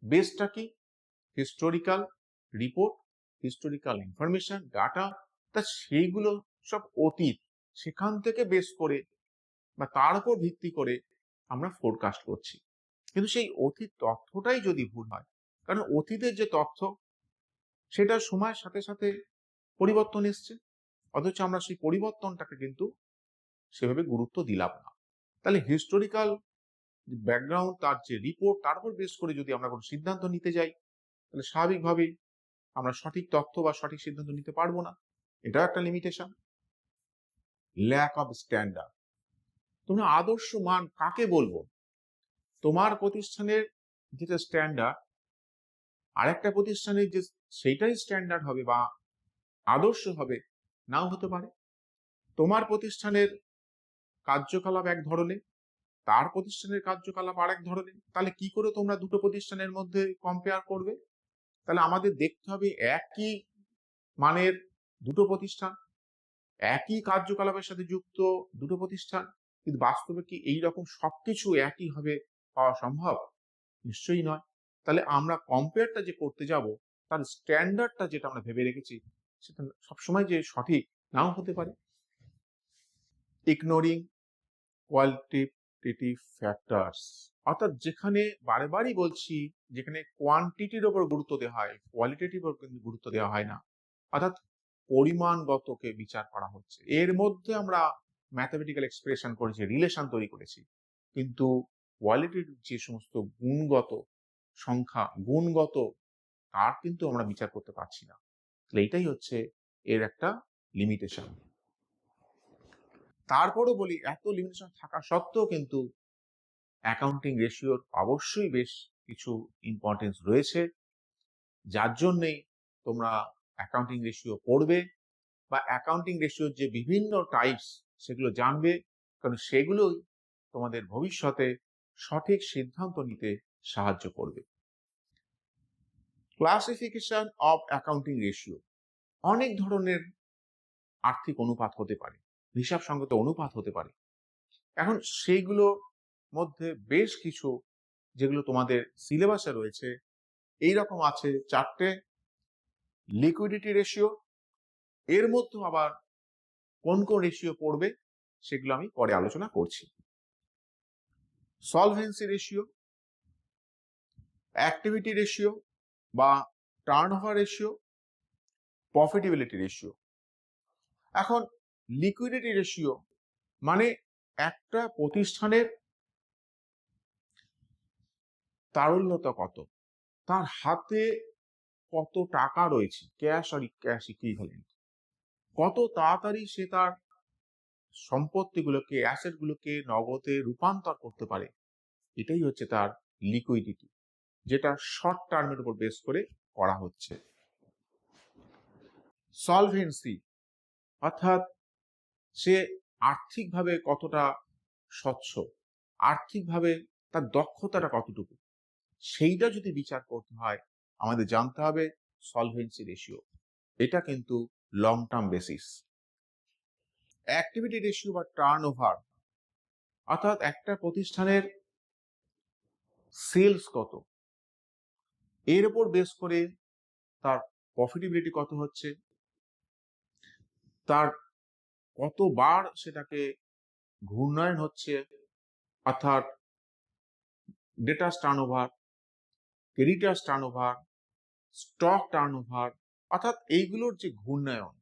বেসটা কি? Historical report, historical information, data, তা সেইগুলো সব অতীত, সেখান থেকে বেস করে বা তার উপর ভিত্তি করে আমরা ফোরকাস্ট করছি। কিন্তু সেই অতীত তথ্যটাই যদি ভুল হয়, কারণ অতীতের যে তথ্য সেটা সময়ের সাথে সাথে পরিবর্তন এসছে, অথচ আমরা সেই পরিবর্তনটাকে কিন্তু সেভাবে গুরুত্ব দিলাম না। তাহলে হিস্টোরিক্যাল ব্যাকগ্রাউন্ড, তার যে রিপোর্ট, তার উপর বেস করে যদি আমরা কোনো সিদ্ধান্ত নিতে যাই তাহলে স্বাভাবিকভাবেই আমরা সঠিক তথ্য বা সঠিক সিদ্ধান্ত নিতে পারবো না, এটাও একটা লিমিটেশন। ল্যাক অফ স্ট্যান্ডার্ড, তোমরা আদর্শ মান কাকে বলবো? তোমার প্রতিষ্ঠানের যেটা স্ট্যান্ডার্ড আরেকটা প্রতিষ্ঠানের যে সেইটাই স্ট্যান্ডার্ড হবে বা আদর্শ হবে নাও হতে পারে। তোমার প্রতিষ্ঠানের কার্যকলাপ এক ধরনের, তার প্রতিষ্ঠানের কার্যকলাপ আরেক ধরনের, তাহলে কি করে তোমরা দুটো প্রতিষ্ঠানের মধ্যে কম্পেয়ার করবে? তাহলে আমাদের দেখতে হবে একই মানের দুটো প্রতিষ্ঠান, একই কার্যকলাপের সাথে যুক্ত দুটো প্রতিষ্ঠান, কিন্তু বাস্তবে কি এইরকম সবকিছু একই হবে পাওয়া সম্ভব? নিশ্চয়ই নয়। তাহলে আমরা কম্পেয়ারটা যে করতে যাব তার স্ট্যান্ডার্ডটা যেটা আমরা ভেবে রেখেছি সেটা সবসময় যে সঠিক নাও হতে পারে। ইগনোরিং কোয়ালিটেটিভ ফ্যাক্টরস, অর্থাৎ যেখানে বারবারই বলছি যেখানে কোয়ান্টিটির উপর গুরুত্ব দেওয়া হয়, কোয়ালিটেটিভ উপর কিন্তু গুরুত্ব দেওয়া হয় না, অর্থাৎ পরিমাণগতকে বিচার করা হচ্ছে। এর মধ্যে আমরা ম্যাথমেটিক্যাল এক্সপ্রেশন করেছি, রিলেশন তৈরি করেছি, কিন্তু কোয়ালিটির যে সমস্ত গুণগত সংখ্যা, গুণগত, তার কিন্তু আমরা বিচার করতে পারছি না। এইটাই হচ্ছে এর একটা লিমিটেশন। তারপরও বলি এত লিমিটেশন থাকা সত্ত্বেও কিন্তু অ্যাকাউন্টিং রেশিওর অবশ্যই বেশ কিছু ইম্পর্টেন্স রয়েছে, যার জন্যেই তোমরা অ্যাকাউন্টিং রেশিও পড়বে বা অ্যাকাউন্টিং রেশিওর যে বিভিন্ন টাইপস সেগুলো জানবে, কারণ সেগুলোই তোমাদের ভবিষ্যতে সঠিক সিদ্ধান্ত নিতে সাহায্য করবে। ক্লাসিফিকেশন অফ অ্যাকাউন্টিং রেশিও, অনেক ধরনের আর্থিক অনুপাত হতে পারে, হিসাব সঙ্গত অনুপাত হতে পারে। এখন সেইগুলোর মধ্যে বেশ কিছু যেগুলো তোমাদের সিলেবাসে রয়েছে এইরকম আছে 4টে। লিকুইডিটি রেশিও, এর মধ্যে আবার কোন কোন রেশিও পড়বে সেগুলো আমি পরে আলোচনা করছি। সলভেন্সি রেশিও, অ্যাক্টিভিটি রেশিও বা টার্নওভার রেশিও, প্রফিটেবিলিটি রেশিও। এখন লিকুইডিটি রেশিও মানে একটা প্রতিষ্ঠানের তারল্যতা কত, তার হাতে কত টাকা রয়েছে, ক্যাশ আর ক্যাশ ইকুইভ্যালেন্ট, কত তাড়াতাড়ি সে তার সম্পত্তিগুলোকে, অ্যাসেটগুলোকে নগদে রূপান্তর করতে পারে, এটাই হচ্ছে তার লিকুইডিটি, যেটা শর্ট টার্মের উপর বেস করে করা হচ্ছে। সলভেন্সি অর্থাৎ সে আর্থিকভাবে কতটা স্বচ্ছ, আর্থিকভাবে তার দক্ষতাটা কতটুকু, সেইটা যদি বিচার করতে হয় আমাদের জানতে হবে সলভেন্সি রেশিও। এটা কিন্তু long term basis. Activity ratio বা টার্নওভার অর্থাৎ একটা প্রতিষ্ঠানের সেলস কত, এর উপর বেস করে তার প্রফিটেবিলিটি কত হচ্ছে, তার কতবার সেটাকে ঘূর্ণায়ন হচ্ছে, অর্থাৎ debtors turnover, creditors turnover, stock turnover, অর্থাৎ এইগুলোর যে ঘূর্ণায়ন,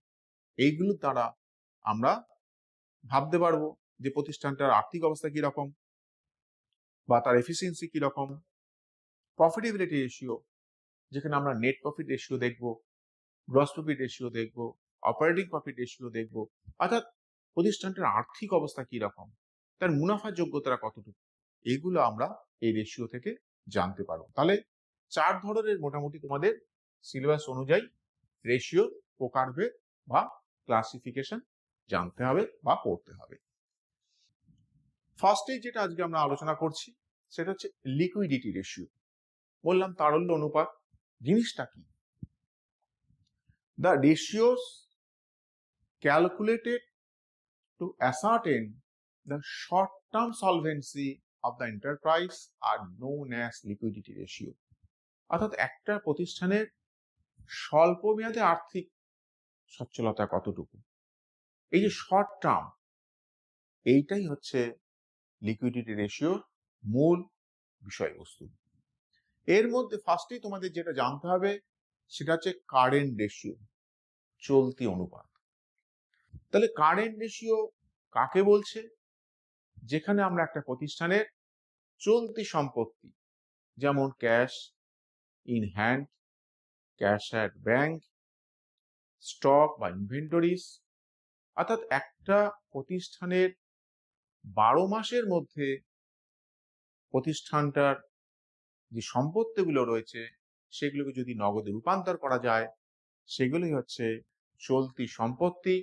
এইগুলোর দ্বারা আমরা ভাবতে পারবো যে প্রতিষ্ঠানটার আর্থিক অবস্থা কিরকম বা তার এফিসিয়েন্সি কিরকম। প্রফিটেবিলিটি রেশিও, যেখানে আমরা নেট প্রফিট রেশিও দেখব, গ্রস প্রফিট রেশিও দেখব, অপারেটিং প্রফিট রেশিও দেখব, অর্থাৎ প্রতিষ্ঠানটার আর্থিক অবস্থা কিরকম, তার মুনাফার যোগ্যতা কতটুকু, এগুলো আমরা এই রেশিও থেকে জানতে পারবো। তাহলে 4 ধরনের মোটামুটি তোমাদের সিলেবাস অনুযায়ী রেশিও প্রকারভেদ বা ক্লাসিফিকেশন জানতে হবে বা পড়তে হবে। ফার্স্টে যেটা আজকে আমরা আলোচনা করছি সেটা হচ্ছে লিকুইডিটি রেশিও। বললাম তারল্য অনুপাত, জিনিসটা কি? The ratios calculated to ascertain the short-term solvency of the enterprise are known as liquidity ratio. অর্থাৎ একটা প্রতিষ্ঠানের স্বল্প মেয়াদে আর্থিক সচ্ছলতা কতটুকু, এই যে শর্ট টার্ম, এইটাই হচ্ছে লিকুইডিটি রেশিওর মূল বিষয়বস্তু। এর মধ্যে ফার্স্টেই তোমাদের যেটা জানতে হবে সেটা হচ্ছে কারেন্ট রেশিও, চলতি অনুপাত। তাহলে কারেন্ট রেশিও কাকে বলছে? যেখানে আমরা একটা প্রতিষ্ঠানের চলতি সম্পত্তি, যেমন cash in hand, cash at bank, stock বা ইনভেন্টরিজ, অর্থাৎ একটা প্রতিষ্ঠানের 12 মাসের মধ্যে প্রতিষ্ঠানটার যে সম্পত্তিগুলো রয়েছে সেগুলোকে যদি নগদে রূপান্তর করা যায়, সেগুলোই হচ্ছে চলতি সম্পত্তি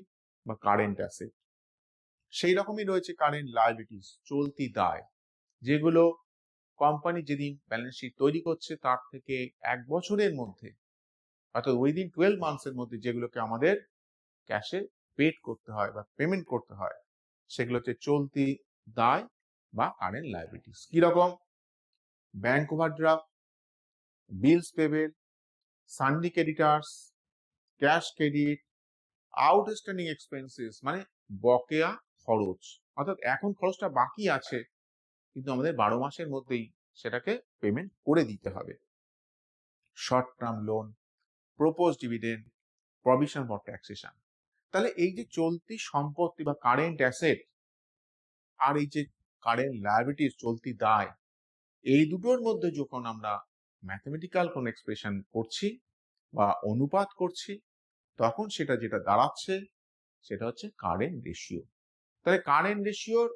বা কারেন্ট অ্যাসেট। সেই রকমই রয়েছে কারেন্ট লায়াবিলিটিস, চলতি দায়, যেগুলো কোম্পানি যেদিন ব্যালেন্স শিট তৈরি করছে তার থেকে 1 বছরের মধ্যে, অর্থাৎ উইদিন 12 মান্থসের মধ্যে যেগুলোকে আমাদের ক্যাশে পেড করতে হয় বা পেমেন্ট করতে হয়, সেগুলো হচ্ছে চলতি দায় বা কারেন্ট লায়াবিলিটিস। কিরকম? Bank overdraft, bills payable, sundry creditors, cash credit, outstanding expenses মানে বকেয়া খরচ, অর্থাৎ এখন খরচটা বাকি আছে কিন্তু আমাদের 12 মাসের মধ্যেই সেটাকে পেমেন্ট করে দিতে হবে। Short term loan, propose dividend, provision for taxation. তাহলে এই যে চলতি সম্পত্তি বা কারেন্ট অ্যাসেট আর এই যে কারেন্ট লায়াবিলিটিস, চলতি দায়, এই দুটোর মধ্যে যখন আমরা ম্যাথমেটিক্যাল কোন এক্সপ্রেশন করছি বা অনুপাত করছি, তখন সেটা যেটা দাঁড়াচ্ছে সেটা হচ্ছে কারেন্ট রেশিও। তাহলে কারেন্ট রেশিওর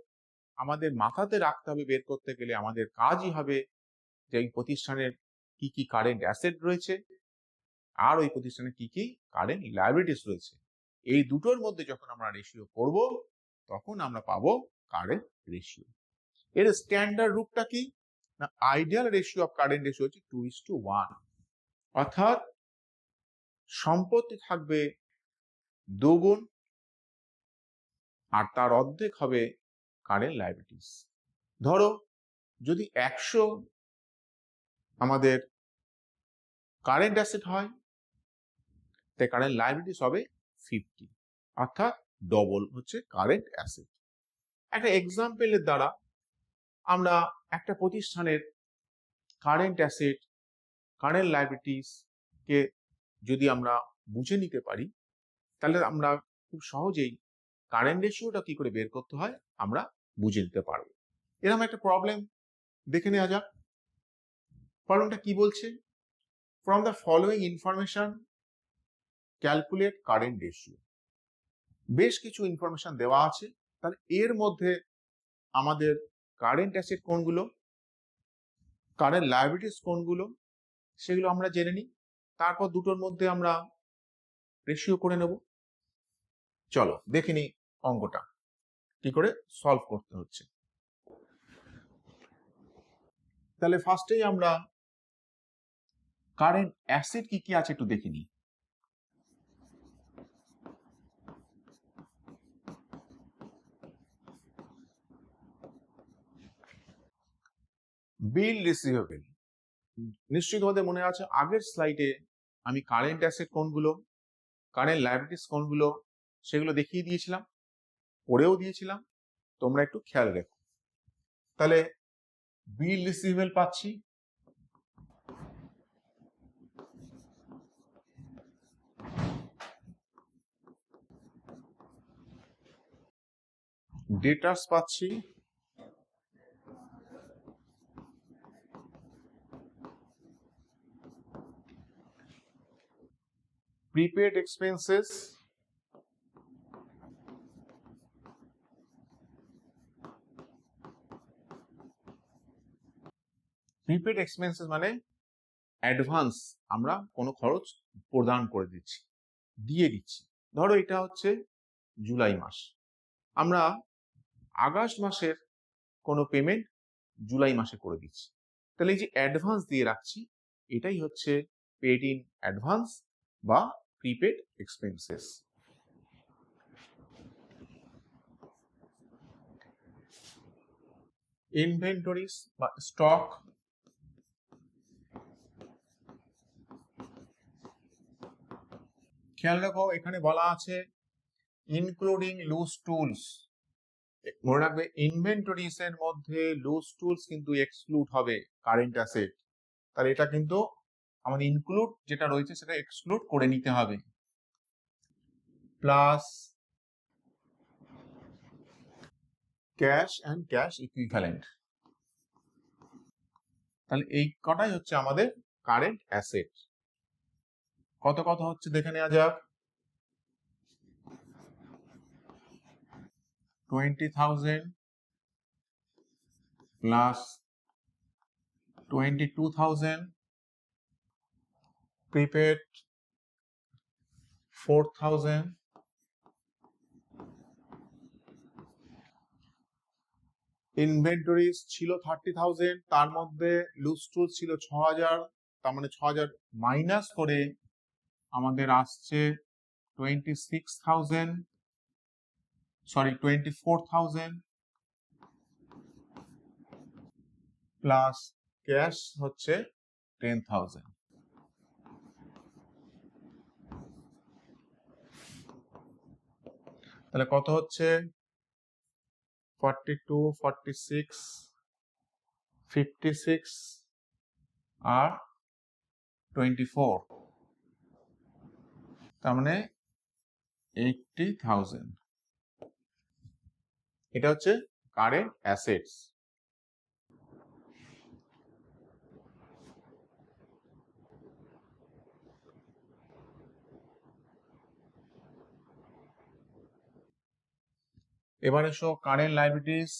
আমাদের মাথাতে রাখতে হবে, বের করতে গেলে আমাদের কাজই হবে যে এই প্রতিষ্ঠানের কি কি কারেন্ট অ্যাসেট রয়েছে আর ওই প্রতিষ্ঠানে কি কি কারেন্ট লায়াবিলিটিস রয়েছে, এই দুটোর মধ্যে যখন আমরা রেশিও করব তখন আমরা পাবো কারেন্ট রেশিও। এর স্ট্যান্ডার্ড রূপটা কি না, ideal ratio of current ratio হচ্ছে 2:1, অর্থাৎ সম্পত্তি থাকবে 2 গুণ আর তার অর্ধেক হবে কারেন্ট লায়াবিলিটিস। ধরো যদি 100 আমাদের কারেন্ট অ্যাসেট হয়, তাই কারেন্ট লায়াবিলিটিস হবে 50, অর্থাৎ ডবল হচ্ছে কারেন্ট অ্যাসেট। একটা এক্সাম্পলের দ্বারা আমরা একটা প্রতিষ্ঠানের কারেন্ট অ্যাসেট, কারেন্ট লায়াবিলিটিস কে যদি আমরা বুঝে নিতে পারি, তাহলে আমরা খুব সহজেই কারেন্ট রেশিওটা কি করে বের করতে হয় আমরা বুঝে নিতে পারবো। এরকম একটা প্রবলেম দেখে নেওয়া যাক। প্রবলেমটা কি বলছে? From the following information calculate current ratio. বেশ কিছু ইনফরমেশন দেওয়া আছে, তাহলে এর মধ্যে আমাদের কারেন্ট অ্যাসেট কোনগুলো, কারেন্ট লায়াবিলিটিস কোনগুলো, সেগুলো আমরা জেনে নিই। তারপর দুটোর মধ্যে আমরা রেশিও করে নেব। চলো দেখে নিই অঙ্কটা কি করে সলভ করতে হচ্ছে। তাহলে ফার্স্টেই আমরা কারেন্ট অ্যাসেট কি কি আছে একটু দেখে নিই। বিল রিসিভেবল, নিশ্চয়ই তোমাদের মনে আছে আগের স্লাইডে আমি কারেন্ট অ্যাসেট কোনগুলো, কারেন্ট লায়াবিলিটিস কোনগুলো সেগুলো দেখিয়ে দিয়েছিলাম, পড়েও দিয়েছিলাম, তোমরা একটু খেয়াল রেখো। তাহলে বিল রিসিভেবল পাচ্ছি, ডেটার্স পাচ্ছি, প্রিপেড এক্সপেন্সেস, প্রিপেড এক্সপেন্সেস মানে অ্যাডভান্স, আমরা কোনো খরচ প্রদান করে দিচ্ছি, দিয়ে দিচ্ছি। ধরো এটা হচ্ছে জুলাই মাস, আমরা আগস্ট মাসের কোনো পেমেন্ট জুলাই মাসে করে দিচ্ছি, তাহলে এই যে অ্যাডভান্স দিয়ে রাখছি এটাই হচ্ছে পেড ইন অ্যাডভান্স বা প্রিপেড এক্সপেন্সেস। ইনভেন্টরিজ বা স্টক, খেয়াল রাখো এখানে বলা আছে ইনক্লুডিং লুজ টুলস, মনে রাখবে ইনভেন্টরিজ এর মধ্যে লুজ টুলস কিন্তু এক্সক্লুড হবে কারেন্ট অ্যাসেট, তাহলে এটা কিন্তু আমাদের ইনক্লুড যেটা রয়েছে সেটা এক্সক্লুড করে নিতে হবে। Plus cash and cash equivalent, তাহলে এই কটাই হচ্ছে আমাদের কারেন্ট অ্যাসেট। কত কত হচ্ছে দেখে নেওয়া যাক। 20,000 প্লাস 22,000, প্রিপেড 4,000, ইনভেন্টরিজ ছিল 30,000, তার মধ্যে লুজ টুলস ছিল 6,000, তার মানে 6,000 মাইনাস করে আমাদের আসছে 24,000 প্লাস ক্যাশ হচ্ছে 10,000। তাহলে কত হচ্ছে 42, 46, 56 আর 24, তার মানে 80,000। এটা হচ্ছে কারেন্ট অ্যাসেটস। এবার এসো কারেন্ট লায়াবিলিটিস।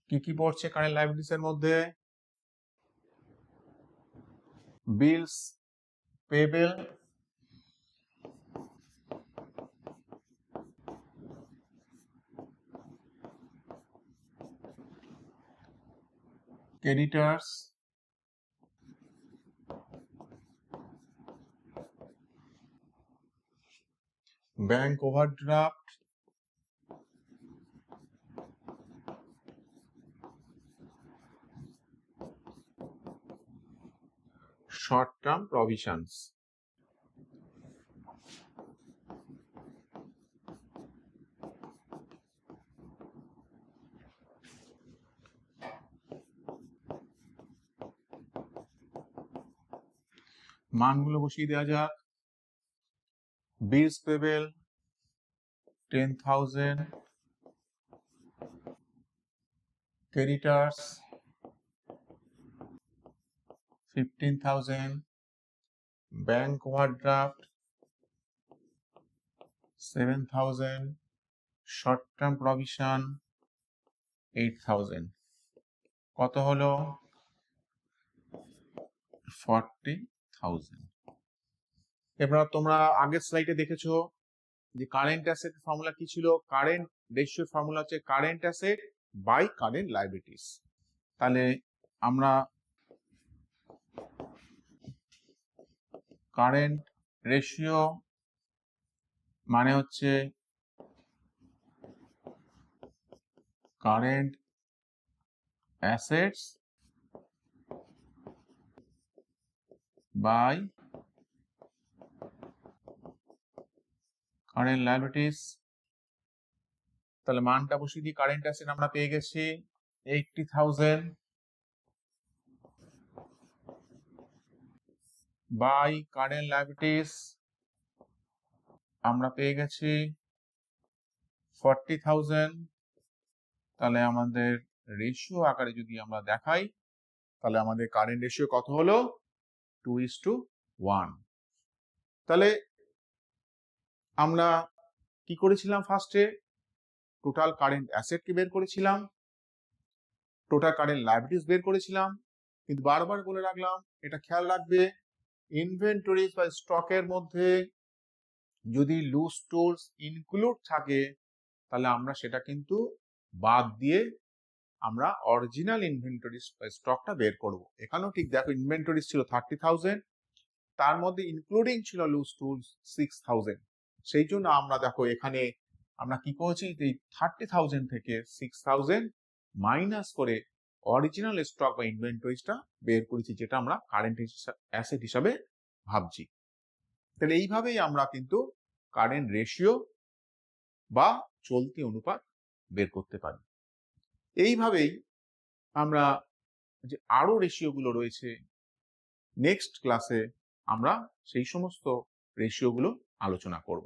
কি কি পড়ছে কারেন্ট লায়াবিলিটিস এর মধ্যে? Bills payable, creditors, bank overdraft, short term provisions. মানগুলো বসিয়ে দেওয়া যাক। Bills payable 10,000, creditors 15,000, bank overdraft 7,000, short term provision 8,000, কত হলো 40,000। এবার তোমরা আগের স্লাইডে দেখেছো যে কারেন্ট অ্যাসেট ফর্মুলা কি ছিল? কারেন্ট রেশিও ফর্মুলা হচ্ছে current asset by current liabilities. তাহলে আমরা কারেন্ট রেশিও মানে হচ্ছে current assets by current liabilities. তাহলে মানটা বসিয়ে দিই। কারেন্ট অ্যাসেট আমরা পেয়ে গেছি 80,000 বাই কারেন্ট লায়াবিলিটিস আমরা পেয়ে গেছি 40,000। তাহলে আমাদের রেশিও আকারে যদি আমরা দেখাই তাহলে আমাদের কারেন্ট রেশিও কত হলো 2:1। তাহলে আমরা কি করেছিলাম? ফার্স্টে টোটাল কারেন্ট অ্যাসেটকে বের করেছিলাম, টোটাল কারেন্ট লায়াবিলিটিস বের করেছিলাম, কিন্তু বারবার বলে রাখলাম এটা খেয়াল রাখবে ইনভেন্টরিজ বা স্টকের মধ্যে যদি লুজ টুলস ইনক্লুড থাকে তাহলে আমরা সেটা কিন্তু বাদ দিয়ে আমরা অরিজিনাল ইনভেন্টরিজ বা স্টকটা বের করব। এখানেও ঠিক দেখো ইনভেন্টরিজ ছিল 30,000, তার মধ্যে ইনক্লুডিং ছিল লুজ টুলস 6,000। সেই জন্য আমরা দেখো এখানে আমরা কি করেছি, এই 30,000 থেকে 6,000 মাইনাস করে অরিজিনাল স্টক বা ইনভেন্টরিজটা বের করেছি, যেটা আমরা কারেন্ট অ্যাসেট হিসাবে ভাবছি। তাহলে এইভাবেই আমরা কিন্তু কারেন্ট রেশিও বা চলতি অনুপাত বের করতে পারি। এইভাবেই আমরা যে আরো রেশিওগুলো রয়েছে নেক্সট ক্লাসে আমরা সেই সমস্ত রেশিওগুলো আলোচনা করব।